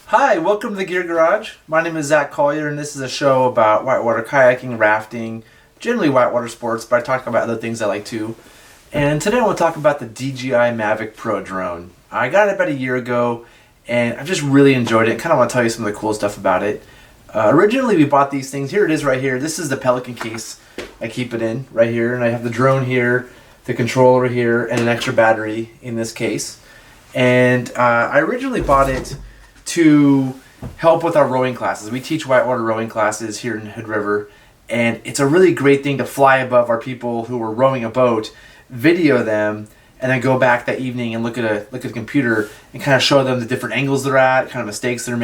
Hi, welcome to the Gear Garage. My name is Zach Collier, and this is a show about whitewater kayaking, rafting, generally whitewater sports, but I talk about other things I like too. And today I want to talk about the DJI Mavic Pro Drone. I got it about a year ago, and I've just really enjoyed it. Kind of want to tell you some of the cool stuff about it. Originally, we bought these things. Here it is right here. This is the Pelican case I keep it in right here, and I have the drone here, the controller here, and an extra battery in this case. And I originally bought it to help with our rowing classes. We teach whitewater rowing classes here in Hood River, and it's a really great thing to fly above our people who are rowing a boat, video them, and then go back that evening and look at the computer and kind of show them the different angles they're at, kind of mistakes they're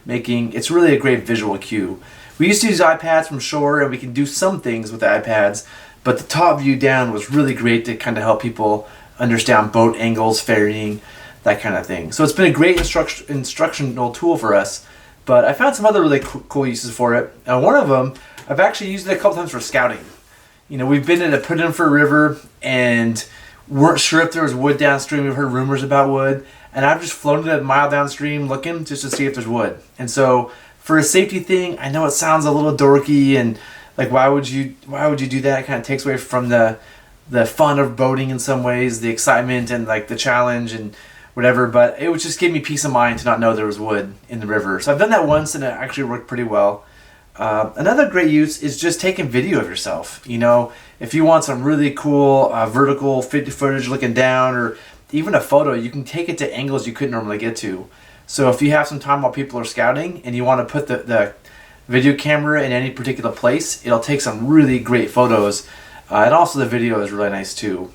making. It's really a great visual cue. We used to use iPads from shore, and we can do some things with the iPads, but the top view down was really great to kind of help people understand boat angles, ferrying, that kind of thing. So it's been a great instructional tool for us, but I found some other really cool uses for it. One of them, I've actually used it a couple times for scouting. You know, we've been in a Put-in-for river and weren't sure if there was wood downstream. We've heard rumors about wood, and I've just floated a mile downstream looking just to see if there's wood. And so for a safety thing, I know it sounds a little dorky and like why would you do that? It kind of takes away from the fun of boating in some ways, the excitement and like the challenge and whatever, but it would just give me peace of mind to not know there was wood in the river. So I've done that once and it actually worked pretty well. Another great use is just taking video of yourself. You know, if you want some really cool vertical footage looking down, or even a photo, you can take it to angles you couldn't normally get to. So if you have some time while people are scouting and you want to put the video camera in any particular place, it'll take some really great photos. And also the video is really nice too.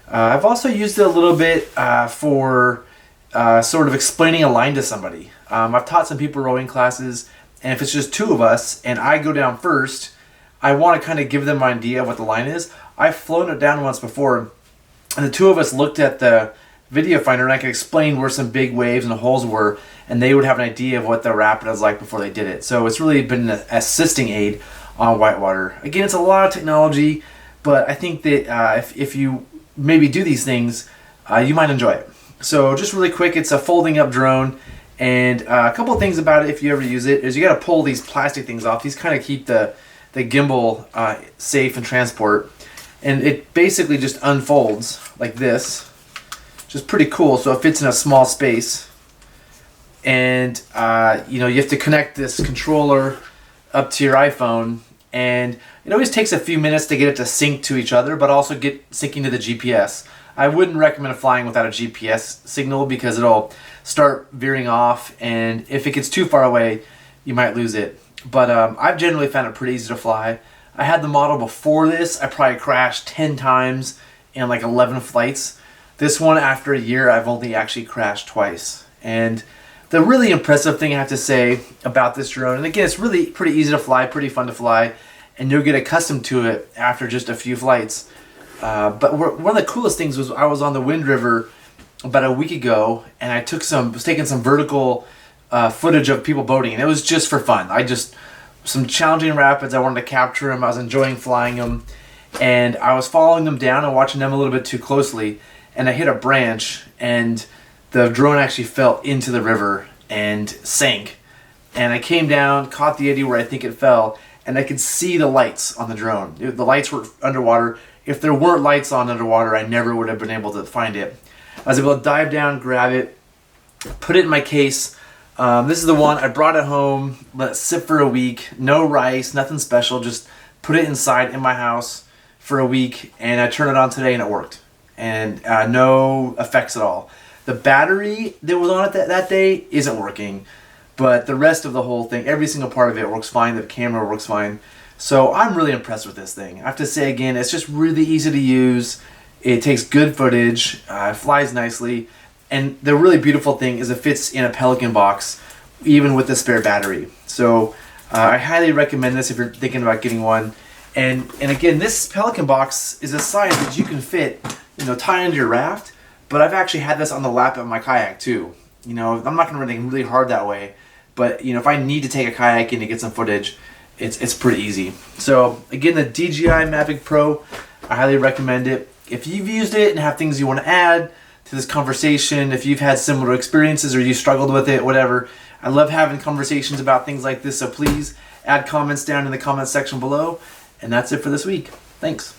I've also used it a little bit for sort of explaining a line to somebody. I've taught some people rowing classes, and if it's just two of us and I go down first, I want to kind of give them an idea of what the line is. I've flown it down once before, and the two of us looked at the video finder, and I could explain where some big waves and holes were, and they would have an idea of what the rapid was like before they did it. So it's really been an assisting aid on whitewater. Again, it's a lot of technology, but I think that if you maybe do these things, you might enjoy it. So just really quick, it's a folding up drone, and a couple of things about it if you ever use it is you got to pull these plastic things off. These kind of keep the gimbal safe and transport, and it basically just unfolds like this, which is pretty cool. So it fits in a small space, and you know, you have to connect this controller up to your iPhone, and it always takes a few minutes to get it to sync to each other, but also get syncing to the GPS. I wouldn't recommend flying without a GPS signal because it'll start veering off, and if it gets too far away, you might lose it. But I've generally found it pretty easy to fly. I had the model before this. I probably crashed 10 times in like 11 flights. This one, after a year, I've only actually crashed twice. And the really impressive thing I have to say about this drone, and again, it's really pretty easy to fly, pretty fun to fly, and you'll get accustomed to it after just a few flights. But one of the coolest things was I was on the Wind River about a week ago, and I was taking some vertical footage of people boating, and it was just for fun. Some challenging rapids, I wanted to capture them. I was enjoying flying them, and I was following them down and watching them a little bit too closely, and I hit a branch, and the drone actually fell into the river and sank. And I came down, caught the eddy where I think it fell, and I could see the lights on the drone. The lights were underwater. If there weren't lights on underwater, I never would have been able to find it. I was able to dive down, grab it, put it in my case. This is the one, I brought it home, let it sit for a week, no rice, nothing special, just put it inside in my house for a week, and I turned it on today and it worked. And no effects at all. The battery that was on it that day isn't working, but the rest of the whole thing, every single part of it works fine. The camera works fine. So I'm really impressed with this thing. I have to say again, it's just really easy to use. It takes good footage, flies nicely, and the really beautiful thing is it fits in a Pelican box, even with the spare battery. So I highly recommend this if you're thinking about getting one. And again, this Pelican box is a size that you can fit, you know, tie into your raft. But I've actually had this on the lap of my kayak too. You know, I'm not going to run anything really hard that way, but you know, if I need to take a kayak in to get some footage, it's pretty easy. So again, the DJI Mavic Pro, I highly recommend it. If you've used it and have things you want to add to this conversation, if you've had similar experiences or you struggled with it, whatever, I love having conversations about things like this, so please add comments down in the comments section below. And that's it for this week. Thanks.